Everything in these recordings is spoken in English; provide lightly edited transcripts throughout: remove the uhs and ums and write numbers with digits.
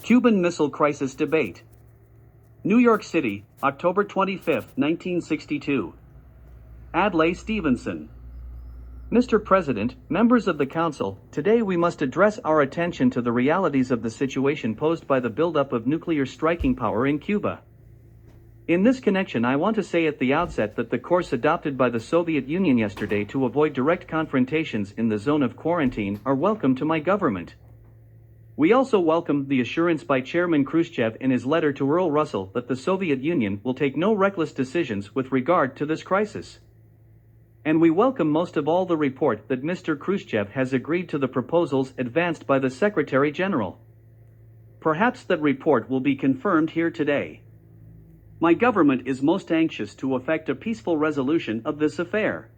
Cuban Missile Crisis Debate. New York City, October 25, 1962. Adlai, Stevenson. Mr. President, members of the Council, today we must address our attention to the realities of the situation posed by the buildup of nuclear striking power in Cuba. In this connection, I want to say at the outset that the course adopted by the Soviet Union yesterday to avoid direct confrontations in the zone of quarantine are welcome to my government. We also welcome the assurance by Chairman Khrushchev in his letter to Earl Russell that the Soviet Union will take no reckless decisions with regard to this crisis. And we welcome most of all the report that Mr. Khrushchev has agreed to the proposals advanced by the Secretary General. Perhaps that report will be confirmed here today. My government is most anxious to effect a peaceful resolution of this affair.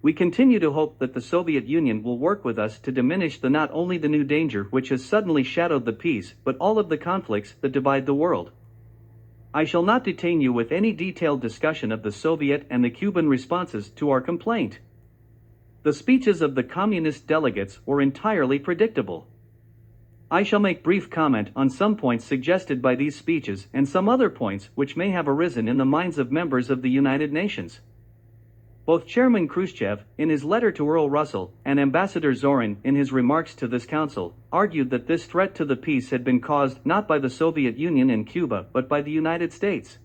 We continue to hope that the Soviet Union will work with us to diminish not only the new danger which has suddenly shadowed the peace, but all of the conflicts that divide the world. I shall not detain you with any detailed discussion of the Soviet and the Cuban responses to our complaint. The speeches of the communist delegates were entirely predictable. I shall make brief comment on some points suggested by these speeches and some other points which may have arisen in the minds of members of the United Nations. Both Chairman Khrushchev, in his letter to Earl Russell, and Ambassador Zorin, in his remarks to this council, argued that this threat to the peace had been caused not by the Soviet Union and Cuba but by the United States.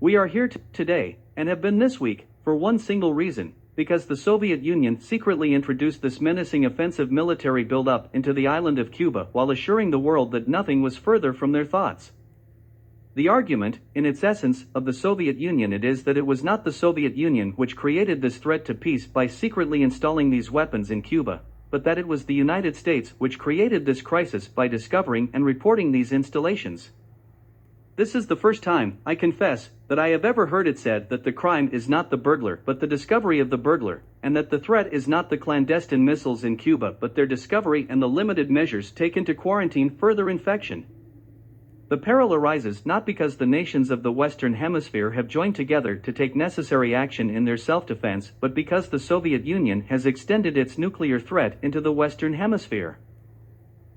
We are here today, and have been this week, for one single reason, because the Soviet Union secretly introduced this menacing offensive military build-up into the island of Cuba while assuring the world that nothing was further from their thoughts. The argument, in its essence, of the Soviet Union is that it was not the Soviet Union which created this threat to peace by secretly installing these weapons in Cuba, but that it was the United States which created this crisis by discovering and reporting these installations. This is the first time, I confess, that I have ever heard it said that the crime is not the burglar but the discovery of the burglar, and that the threat is not the clandestine missiles in Cuba but their discovery and the limited measures taken to quarantine further infection. The peril arises not because the nations of the Western Hemisphere have joined together to take necessary action in their self-defense, but because the Soviet Union has extended its nuclear threat into the Western Hemisphere.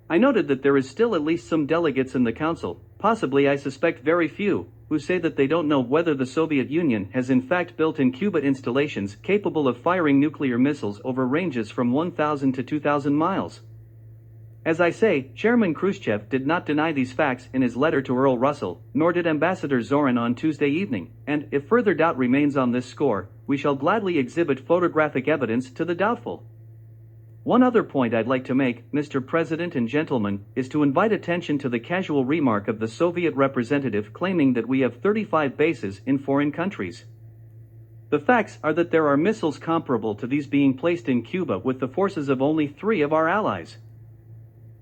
I noted that there is still at least some delegates in the Council, possibly I suspect very few, who say that they don't know whether the Soviet Union has in fact built in Cuba installations capable of firing nuclear missiles over ranges from 1,000 to 2,000 miles. As I say, Chairman Khrushchev did not deny these facts in his letter to Earl Russell, nor did Ambassador Zorin on Tuesday evening, and, if further doubt remains on this score, we shall gladly exhibit photographic evidence to the doubtful. One other point I'd like to make, Mr. President and gentlemen, is to invite attention to the casual remark of the Soviet representative claiming that we have 35 bases in foreign countries. The facts are that there are missiles comparable to these being placed in Cuba with the forces of only 3 of our allies.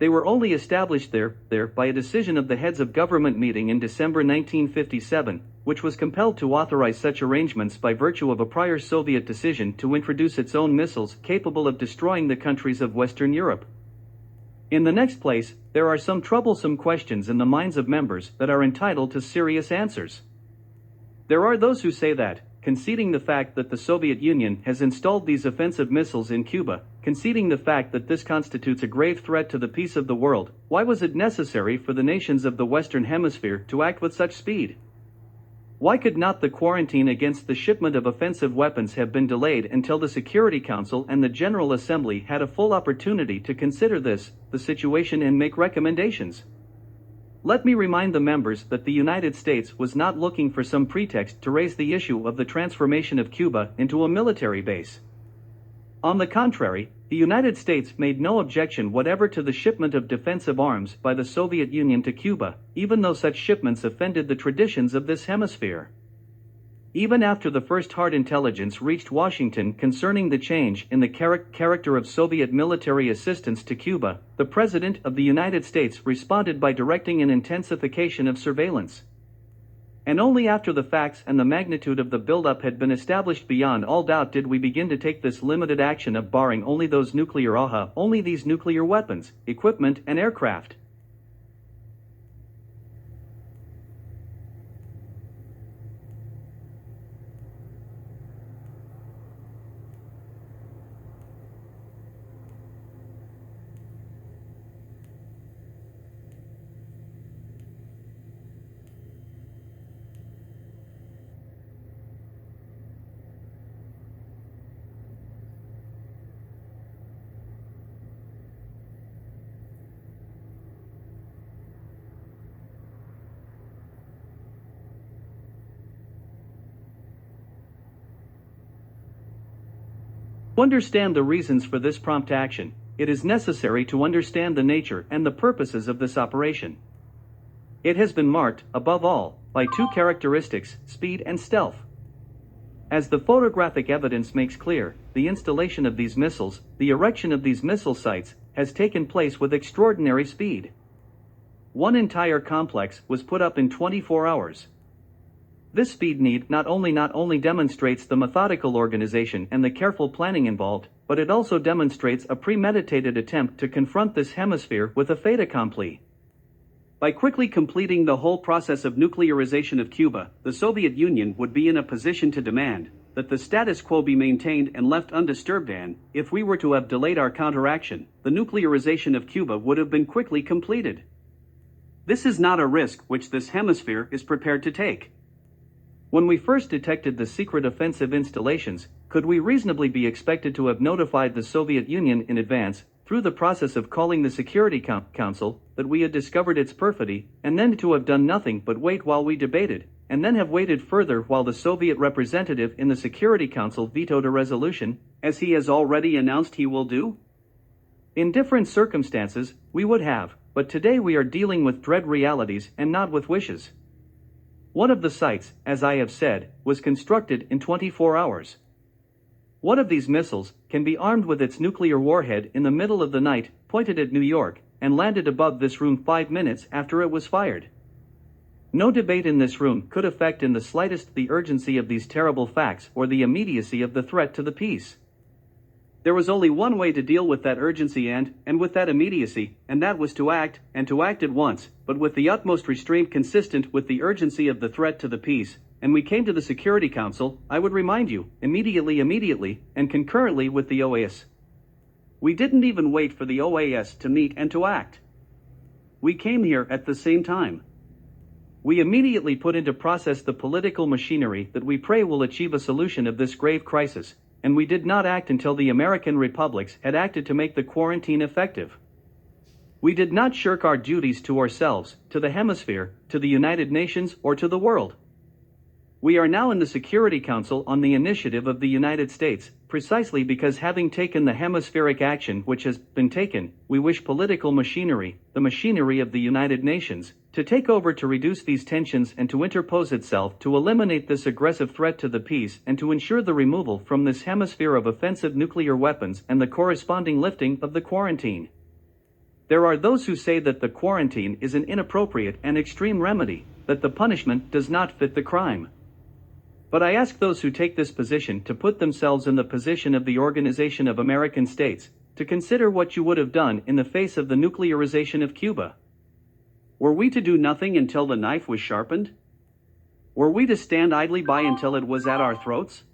They were only established there by a decision of the heads of government meeting in December 1957, which was compelled to authorize such arrangements by virtue of a prior Soviet decision to introduce its own missiles capable of destroying the countries of Western Europe. In the next place, there are some troublesome questions in the minds of members that are entitled to serious answers. There are those who say that, conceding the fact that the Soviet Union has installed these offensive missiles in Cuba, conceding the fact that this constitutes a grave threat to the peace of the world, why was it necessary for the nations of the Western Hemisphere to act with such speed? Why could not the quarantine against the shipment of offensive weapons have been delayed until the Security Council and the General Assembly had a full opportunity to consider the situation and make recommendations? Let me remind the members that the United States was not looking for some pretext to raise the issue of the transformation of Cuba into a military base. On the contrary, the United States made no objection whatever to the shipment of defensive arms by the Soviet Union to Cuba, even though such shipments offended the traditions of this hemisphere. Even after the first hard intelligence reached Washington concerning the change in the character of Soviet military assistance to Cuba, the President of the United States responded by directing an intensification of surveillance. And only after the facts and the magnitude of the buildup had been established beyond all doubt did we begin to take this limited action of barring only these nuclear weapons, equipment and aircraft. To understand the reasons for this prompt action, it is necessary to understand the nature and the purposes of this operation. It has been marked, above all, by two characteristics, speed and stealth. As the photographic evidence makes clear, the installation of these missiles, the erection of these missile sites, has taken place with extraordinary speed. One entire complex was put up in 24 hours. This speed need not only demonstrates the methodical organization and the careful planning involved, but it also demonstrates a premeditated attempt to confront this hemisphere with a fait accompli. By quickly completing the whole process of nuclearization of Cuba, the Soviet Union would be in a position to demand that the status quo be maintained and left undisturbed, and, if we were to have delayed our counteraction, the nuclearization of Cuba would have been quickly completed. This is not a risk which this hemisphere is prepared to take. When we first detected the secret offensive installations, could we reasonably be expected to have notified the Soviet Union in advance, through the process of calling the Security Council, that we had discovered its perfidy, and then to have done nothing but wait while we debated, and then have waited further while the Soviet representative in the Security Council vetoed a resolution, as he has already announced he will do? In different circumstances, we would have, but today we are dealing with dread realities and not with wishes. One of the sites, as I have said, was constructed in 24 hours. One of these missiles can be armed with its nuclear warhead in the middle of the night, pointed at New York, and landed above this room 5 minutes after it was fired. No debate in this room could affect in the slightest the urgency of these terrible facts or the immediacy of the threat to the peace. There was only one way to deal with that urgency and with that immediacy, and that was to act, and to act at once, but with the utmost restraint consistent with the urgency of the threat to the peace, and we came to the Security Council, I would remind you, immediately, and concurrently with the OAS. We didn't even wait for the OAS to meet and to act. We came here at the same time. We immediately put into process the political machinery that we pray will achieve a solution of this grave crisis, and we did not act until the American republics had acted to make the quarantine effective. We did not shirk our duties to ourselves, to the hemisphere, to the United Nations, or to the world. We are now in the Security Council on the initiative of the United States, precisely because having taken the hemispheric action which has been taken, we wish political machinery, the machinery of the United Nations, to take over to reduce these tensions and to interpose itself to eliminate this aggressive threat to the peace and to ensure the removal from this hemisphere of offensive nuclear weapons and the corresponding lifting of the quarantine. There are those who say that the quarantine is an inappropriate and extreme remedy, that the punishment does not fit the crime. But I ask those who take this position to put themselves in the position of the Organization of American States, to consider what you would have done in the face of the nuclearization of Cuba. Were we to do nothing until the knife was sharpened? Were we to stand idly by until it was at our throats?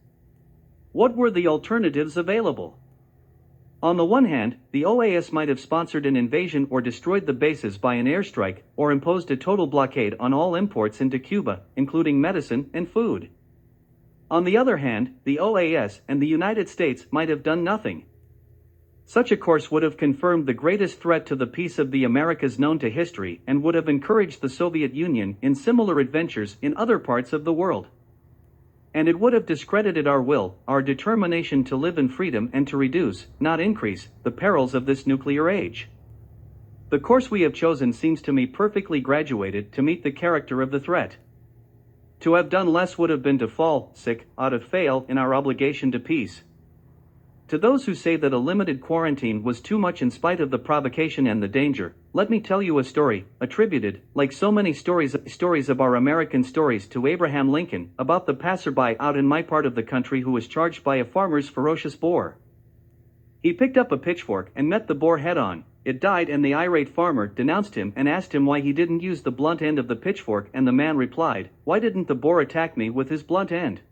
What were the alternatives available? On the one hand, the OAS might have sponsored an invasion or destroyed the bases by an airstrike, or imposed a total blockade on all imports into Cuba, including medicine and food. On the other hand, the OAS and the United States might have done nothing. Such a course would have confirmed the greatest threat to the peace of the Americas known to history and would have encouraged the Soviet Union in similar adventures in other parts of the world. And it would have discredited our will, our determination to live in freedom and to reduce, not increase, the perils of this nuclear age. The course we have chosen seems to me perfectly graduated to meet the character of the threat. To have done less would have been to fall, out of fail in our obligation to peace. To those who say that a limited quarantine was too much in spite of the provocation and the danger, let me tell you a story, attributed, like so many stories of our American stories, to Abraham Lincoln, about the passerby out in my part of the country who was charged by a farmer's ferocious boar. He picked up a pitchfork and met the boar head-on. It died, and the irate farmer denounced him and asked him why he didn't use the blunt end of the pitchfork, and the man replied, "Why didn't the boar attack me with his blunt end?"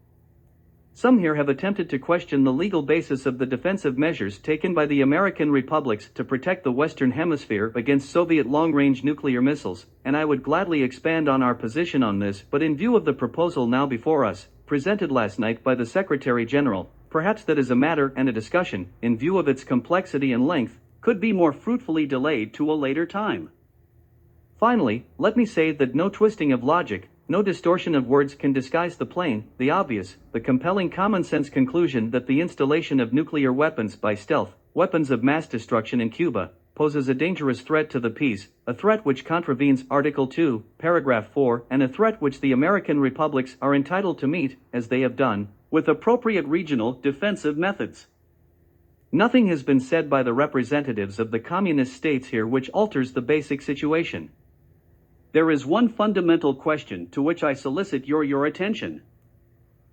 Some here have attempted to question the legal basis of the defensive measures taken by the American republics to protect the Western Hemisphere against Soviet long-range nuclear missiles, and I would gladly expand on our position on this, but in view of the proposal now before us, presented last night by the Secretary General, perhaps that is a matter and a discussion, in view of its complexity and length, could be more fruitfully delayed to a later time. Finally, let me say that no twisting of logic, No distortion of words can disguise the plain, the obvious, the compelling common-sense conclusion that the installation of nuclear weapons by stealth, weapons of mass destruction in Cuba, poses a dangerous threat to the peace, a threat which contravenes Article 2, Paragraph 4, and a threat which the American republics are entitled to meet, as they have done, with appropriate regional defensive methods. Nothing has been said by the representatives of the communist states here which alters the basic situation. There is one fundamental question to which I solicit your attention.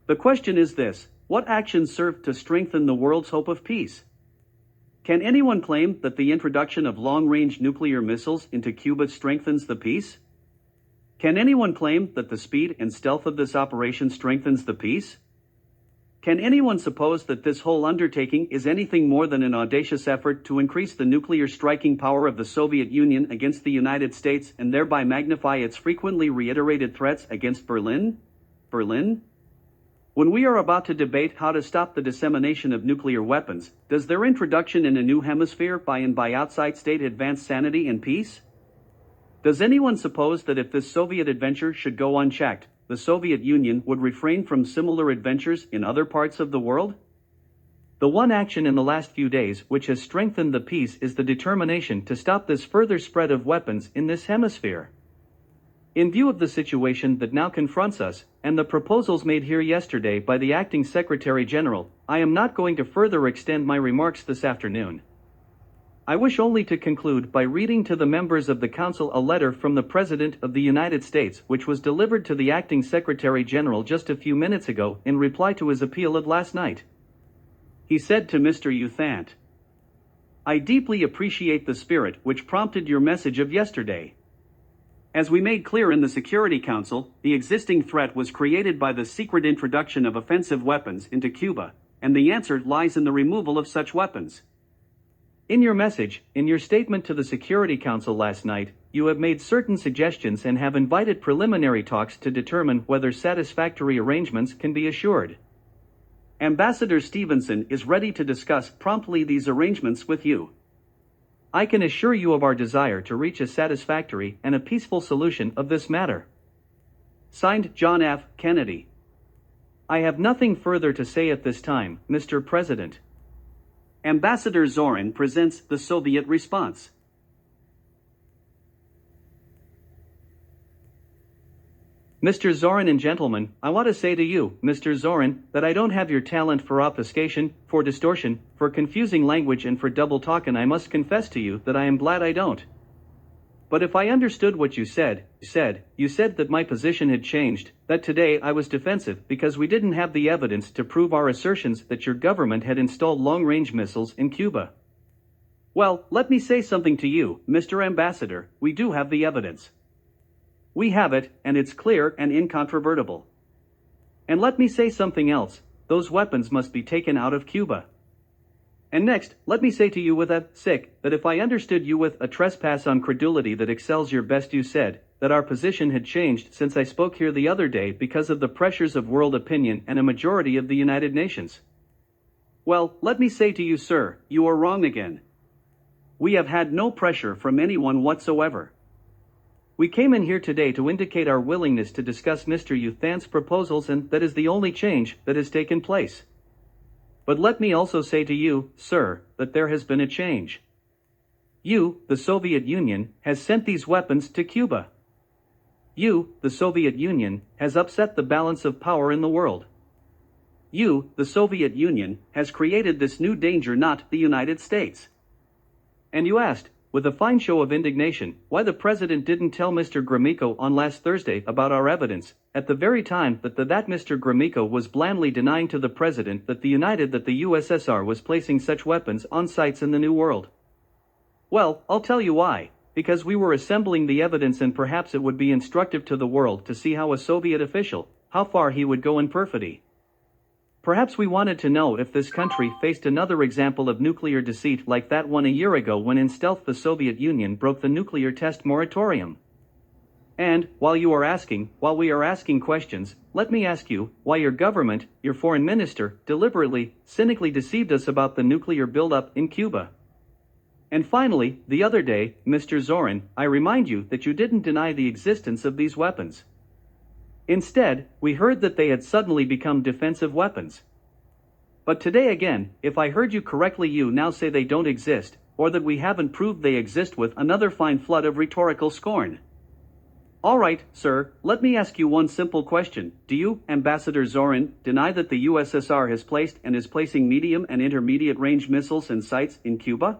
The question is this: what actions serve to strengthen the world's hope of peace? Can anyone claim that the introduction of long-range nuclear missiles into Cuba strengthens the peace? Can anyone claim that the speed and stealth of this operation strengthens the peace? Can anyone suppose that this whole undertaking is anything more than an audacious effort to increase the nuclear striking power of the Soviet Union against the United States and thereby magnify its frequently reiterated threats against Berlin? When we are about to debate how to stop the dissemination of nuclear weapons, does their introduction in a new hemisphere by and by outside state advance sanity and peace? Does anyone suppose that if this Soviet adventure should go unchecked, the Soviet Union would refrain from similar adventures in other parts of the world? The one action in the last few days which has strengthened the peace is the determination to stop this further spread of weapons in this hemisphere. In view of the situation that now confronts us, and the proposals made here yesterday by the Acting Secretary General, I am not going to further extend my remarks this afternoon. I wish only to conclude by reading to the members of the Council a letter from the President of the United States which was delivered to the Acting Secretary General just a few minutes ago in reply to his appeal of last night. He said to Mr. Uthant, "I deeply appreciate the spirit which prompted your message of yesterday. As we made clear in the Security Council, the existing threat was created by the secret introduction of offensive weapons into Cuba, and the answer lies in the removal of such weapons. In your message, in your statement to the Security Council last night, you have made certain suggestions and have invited preliminary talks to determine whether satisfactory arrangements can be assured. Ambassador Stevenson is ready to discuss promptly these arrangements with you. I can assure you of our desire to reach a satisfactory and a peaceful solution of this matter." Signed, John F. Kennedy. I have nothing further to say at this time, Mr. President. Ambassador Zorin presents the Soviet response. Mr. Zorin and gentlemen, I want to say to you, Mr. Zorin, that I don't have your talent for obfuscation, for distortion, for confusing language and for double talk, and I must confess to you that I am glad I don't. But if I understood what you said that my position had changed, that today I was defensive because we didn't have the evidence to prove our assertions that your government had installed long-range missiles in Cuba. Well, let me say something to you, Mr. Ambassador, we do have the evidence. We have it, and it's clear and incontrovertible. And let me say something else, those weapons must be taken out of Cuba. And next, let me say to you that if I understood you with a trespass on credulity that excels your best, you said that our position had changed since I spoke here the other day because of the pressures of world opinion and a majority of the United Nations. Well, let me say to you, sir, you are wrong again. We have had no pressure from anyone whatsoever. We came in here today to indicate our willingness to discuss Mr. Uthant's proposals, and that is the only change that has taken place. But let me also say to you, sir, that there has been a change. You, the Soviet Union, has sent these weapons to Cuba. You, the Soviet Union, has upset the balance of power in the world. You, the Soviet Union, has created this new danger, not the United States. And you asked, with a fine show of indignation, why the President didn't tell Mr. Gromyko on last Thursday about our evidence, at the very time that Mr. Gromyko was blandly denying to the President that the USSR was placing such weapons on sites in the New World. Well, I'll tell you why. Because we were assembling the evidence, and perhaps it would be instructive to the world to see how a Soviet official, how far he would go in perfidy. Perhaps we wanted to know if this country faced another example of nuclear deceit like that one a year ago when in stealth the Soviet Union broke the nuclear test moratorium. And, while we are asking questions, let me ask you why your government, your foreign minister, deliberately, cynically deceived us about the nuclear buildup in Cuba. And finally, the other day, Mr. Zorin, I remind you that you didn't deny the existence of these weapons. Instead, we heard that they had suddenly become defensive weapons. But today again, if I heard you correctly, you now say they don't exist, or that we haven't proved they exist, with another fine flood of rhetorical scorn. All right, sir, let me ask you one simple question. Do you, Ambassador Zorin, deny that the USSR has placed and is placing medium and intermediate range missiles and sights in Cuba?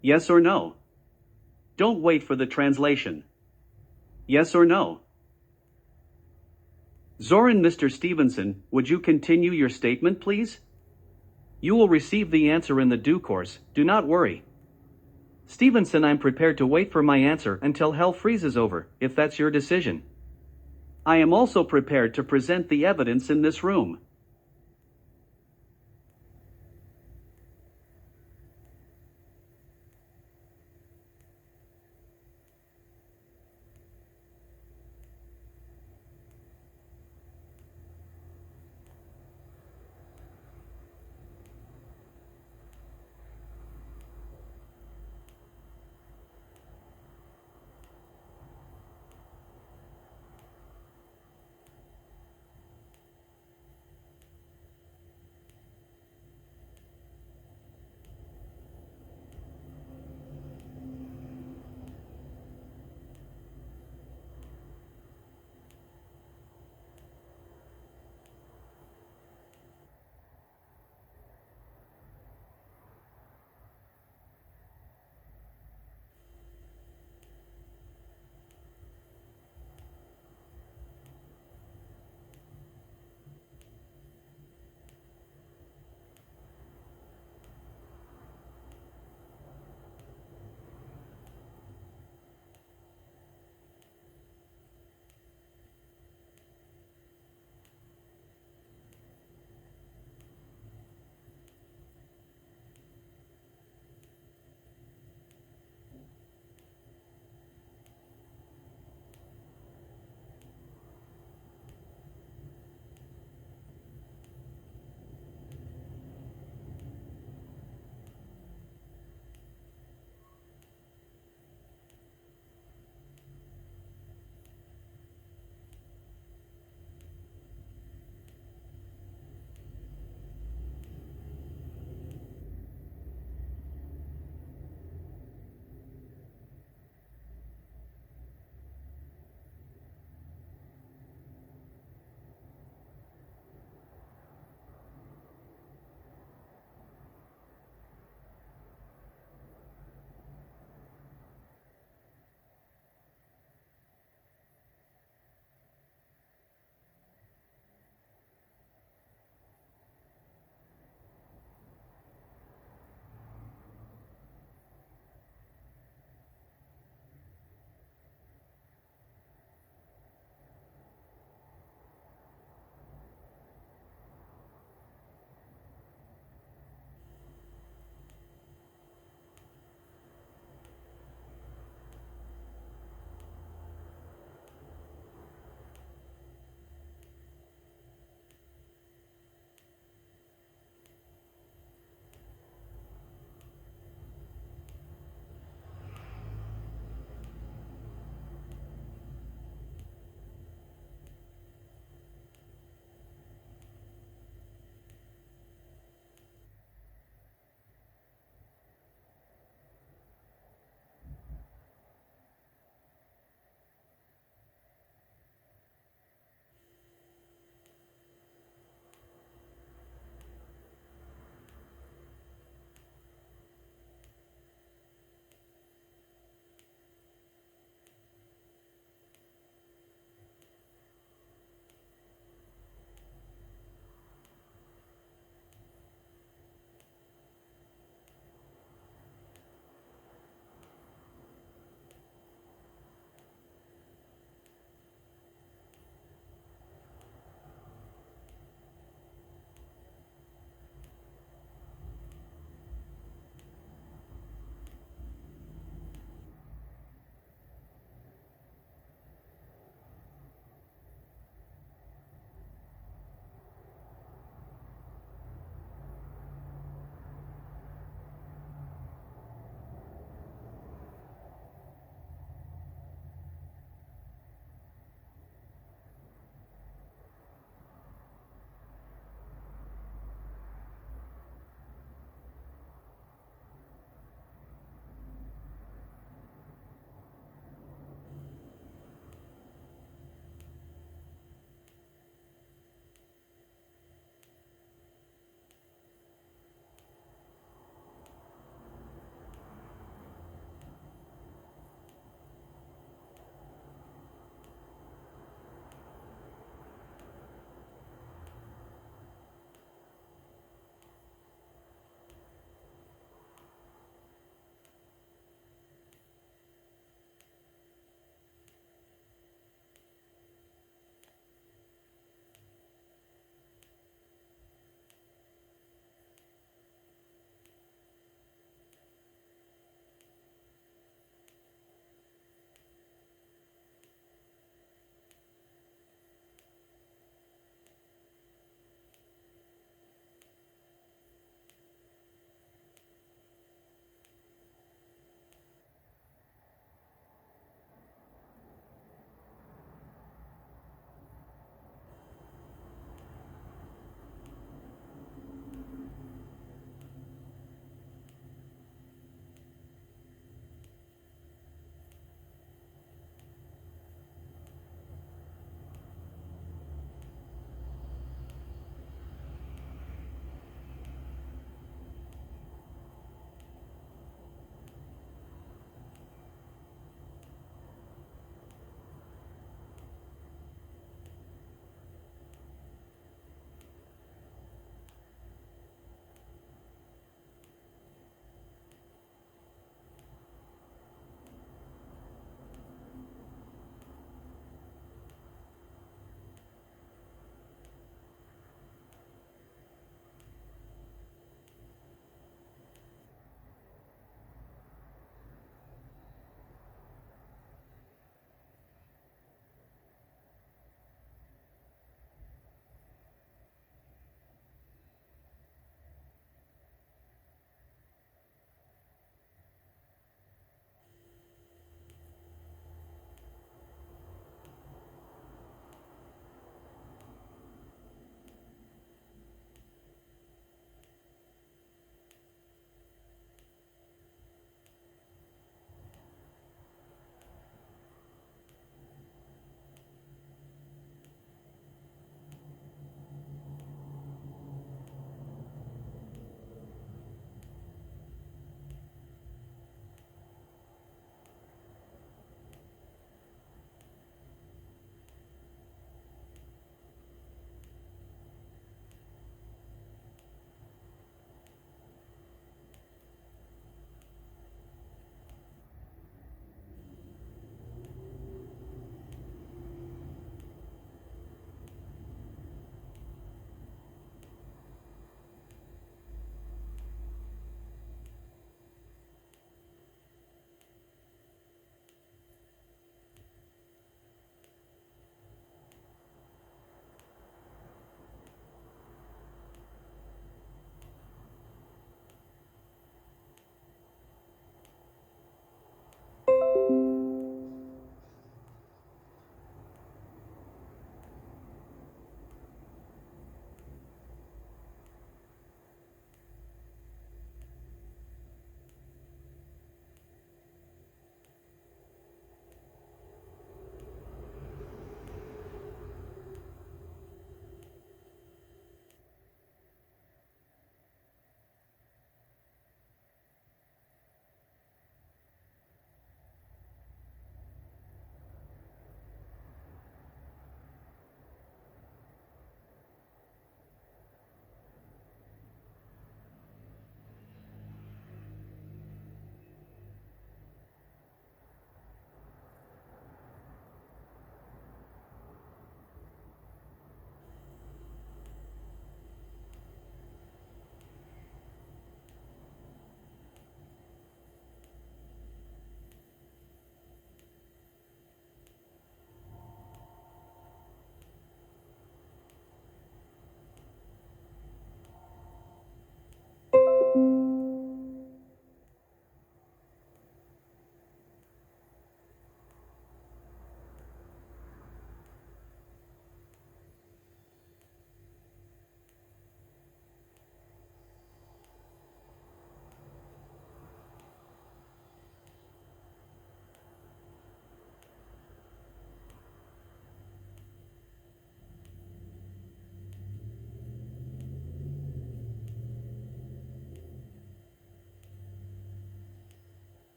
Yes or no? Don't wait for the translation. Yes or no? Zorin. Mr. Stevenson, would you continue your statement, please? You will receive the answer in the due course, do not worry. Stevenson, I'm prepared to wait for my answer until hell freezes over, if that's your decision. I am also prepared to present the evidence in this room.